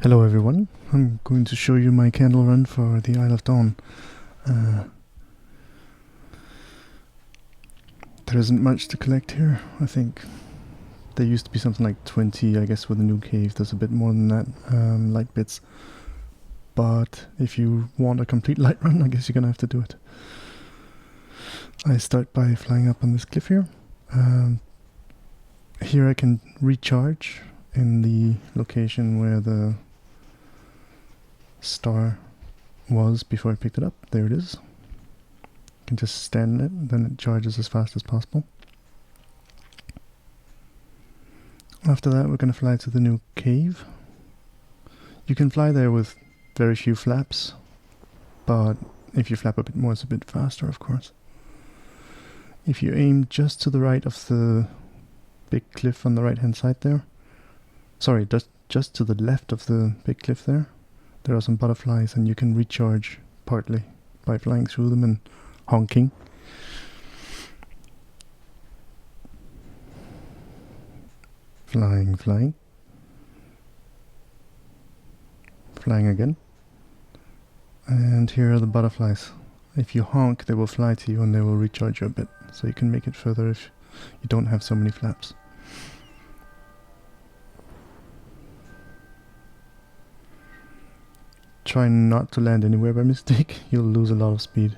Hello everyone, I'm going to show you my candle run for the Isle of Dawn. There isn't much to collect here. I think there used to be something like 20, I guess with the new cave there's a bit more than that, light bits. But if you want a complete light run, I guess you're gonna have to do it. I start by flying up on this cliff here. Here I can recharge in the location where the star was before I picked it up. There it is. You can just stand in it, then it charges as fast as possible. After that we're going to fly to the new cave. You can fly there with very few flaps, but if you flap a bit more it's a bit faster, of course. If you aim just to the right of the big cliff on the right hand side there, sorry, just to the left of the big cliff there are some butterflies, and you can recharge partly by flying through them and honking. Flying, flying. Flying again. And here are the butterflies. If you honk, they will fly to you and they will recharge you a bit, so you can make it further if you don't have so many flaps. Try not to land anywhere by mistake, you'll lose a lot of speed.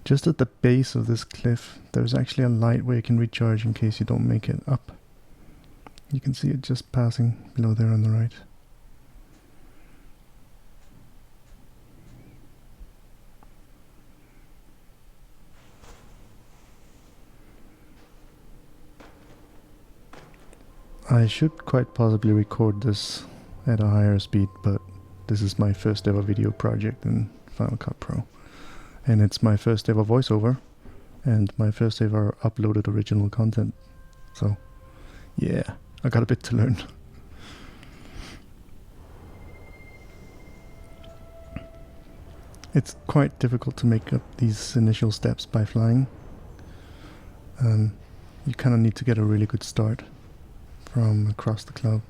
Just at the base of this cliff there's actually a light where you can recharge in case you don't make it up. You can see it just passing below there on the right. I should quite possibly record this at a higher speed, but this is my first ever video project in Final Cut Pro. And it's my first ever voiceover, and my first ever uploaded original content. So, yeah, I got a bit to learn. It's quite difficult to make up these initial steps by flying. You kind of need to get a really good start from across the clouds.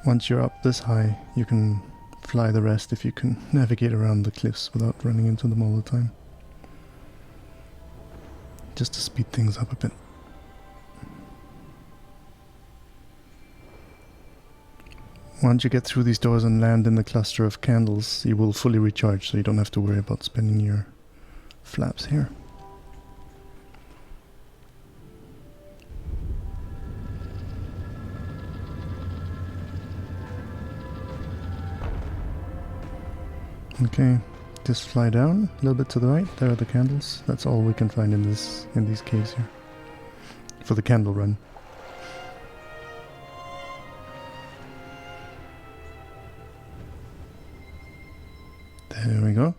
Once you're up this high, you can fly the rest if you can navigate around the cliffs without running into them all the time. Just to speed things up a bit. Once you get through these doors and land in the cluster of candles, you will fully recharge, so you don't have to worry about spending your flaps here. Okay, just fly down a little bit to the right. There are the candles. That's all we can find in these caves here for the candle run. There we go.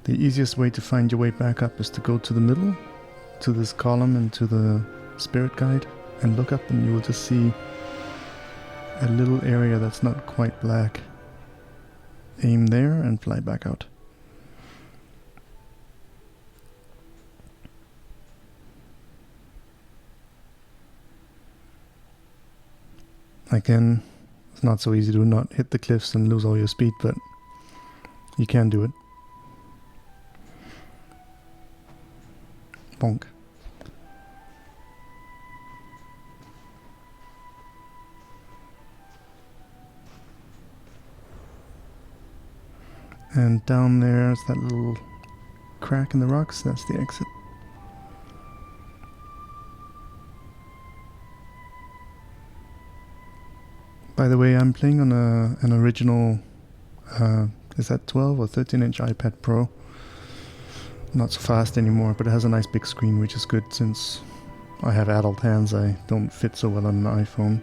The easiest way to find your way back up is to go to the middle, to this column and to the spirit guide, and look up, and you will just see a little area that's not quite black. Aim there and fly back out. Again, it's not so easy to not hit the cliffs and lose all your speed, but you can do it. Bonk. And down there's that little crack in the rocks, that's the exit. By the way, I'm playing on an original, is that 12 or 13 inch iPad Pro? Not so fast anymore, but it has a nice big screen, which is good since I have adult hands. I don't fit so well on an iPhone.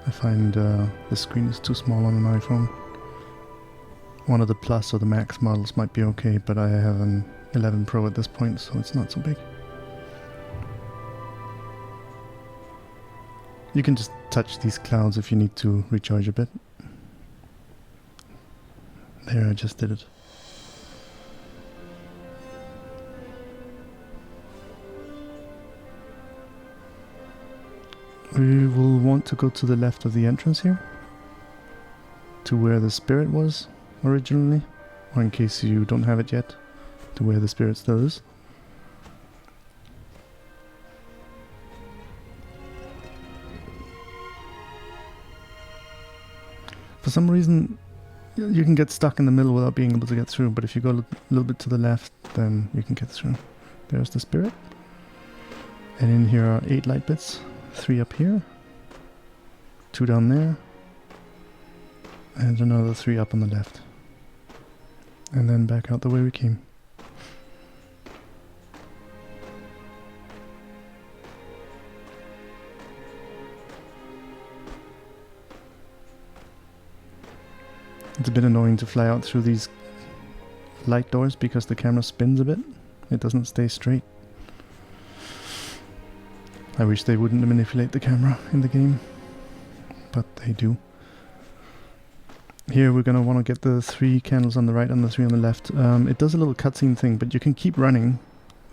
I find the screen is too small on an iPhone. One of the Plus or the Max models might be okay, but I have an 11 Pro at this point, so it's not so big. You can just touch these clouds if you need to recharge a bit. There, I just did it. We will want to go to the left of the entrance here, to where the spirit was originally, or in case you don't have it yet, to where the spirit still is. For some reason, you can get stuck in the middle without being able to get through, but if you go a little bit to the left, then you can get through. There's the spirit. And in here are 8 light bits. 3 up here. 2 down there. And another 3 up on the left. And then back out the way we came. It's a bit annoying to fly out through these light doors because the camera spins a bit. It doesn't stay straight. I wish they wouldn't manipulate the camera in the game, but they do. Here we're going to want to get the 3 candles on the right and the 3 on the left. It does a little cutscene thing, but you can keep running.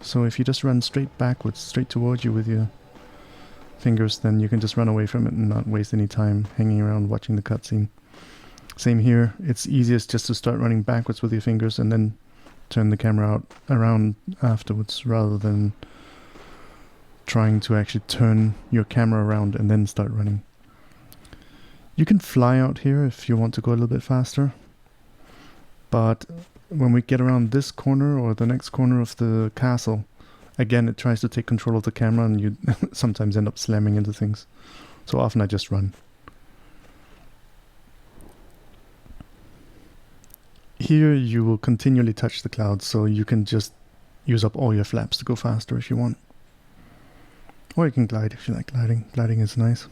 So if you just run straight backwards, straight towards you with your fingers, then you can just run away from it and not waste any time hanging around watching the cutscene. Same here, it's easiest just to start running backwards with your fingers and then turn the camera around afterwards, rather than trying to actually turn your camera around and then start running. You can fly out here if you want to go a little bit faster, but when we get around this corner or the next corner of the castle, again it tries to take control of the camera and you sometimes end up slamming into things. So often I just run. Here you will continually touch the clouds, so you can just use up all your flaps to go faster if you want. Or you can glide if you like gliding. Gliding is nice.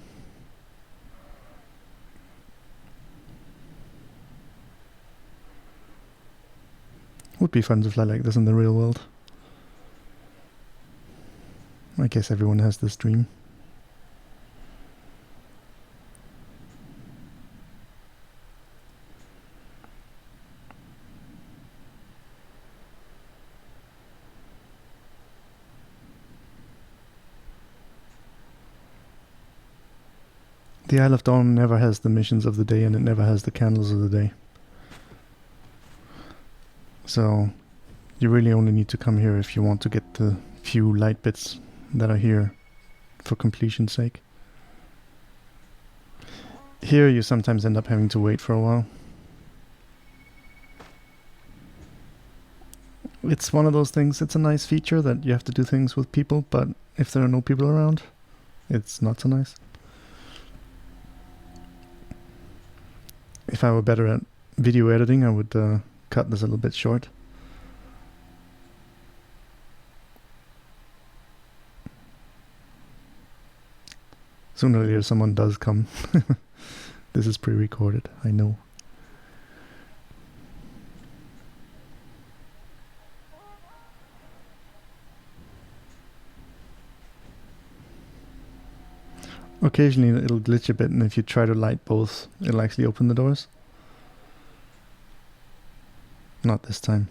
Would be fun to fly like this in the real world. I guess everyone has this dream. The Isle of Dawn never has the missions of the day, and it never has the candles of the day. So you really only need to come here if you want to get the few light bits that are here for completion's sake. Here you sometimes end up having to wait for a while. It's one of those things, it's a nice feature that you have to do things with people, but if there are no people around, it's not so nice. If I were better at video editing, I would cut this a little bit short. Sooner or later someone does come. This is pre-recorded, I know. Occasionally it'll glitch a bit, and if you try to light both, it'll actually open the doors. Not this time.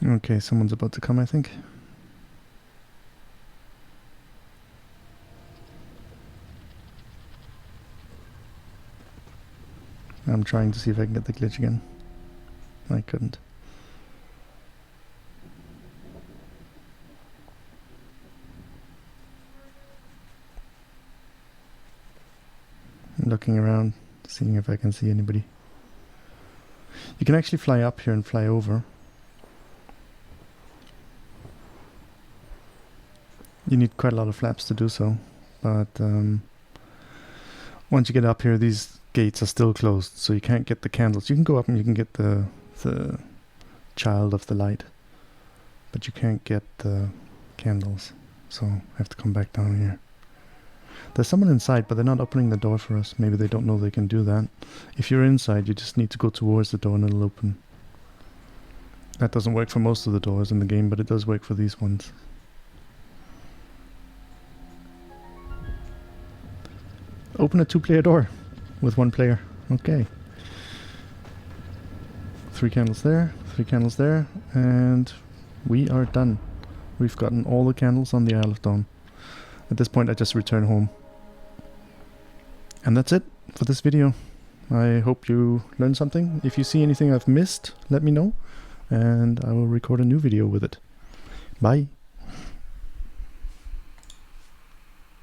Okay, someone's about to come, I think. I'm trying to see if I can get the glitch again. I couldn't. I'm looking around, seeing if I can see anybody. You can actually fly up here and fly over. You need quite a lot of flaps to do so, but once you get up here, these gates are still closed, so you can't get the candles. You can go up and you can get the child of the light, but you can't get the candles, so I have to come back down here. There's someone inside, but they're not opening the door for us. Maybe they don't know they can do that. If you're inside, you just need to go towards the door and it'll open. That doesn't work for most of the doors in the game, but it does work for these ones. Open a 2-player door with 1 player. Okay. 3 candles there, 3 candles there, and we are done. We've gotten all the candles on the Isle of Dawn. At this point I just return home. And that's it for this video. I hope you learned something. If you see anything I've missed, let me know, and I will record a new video with it. Bye!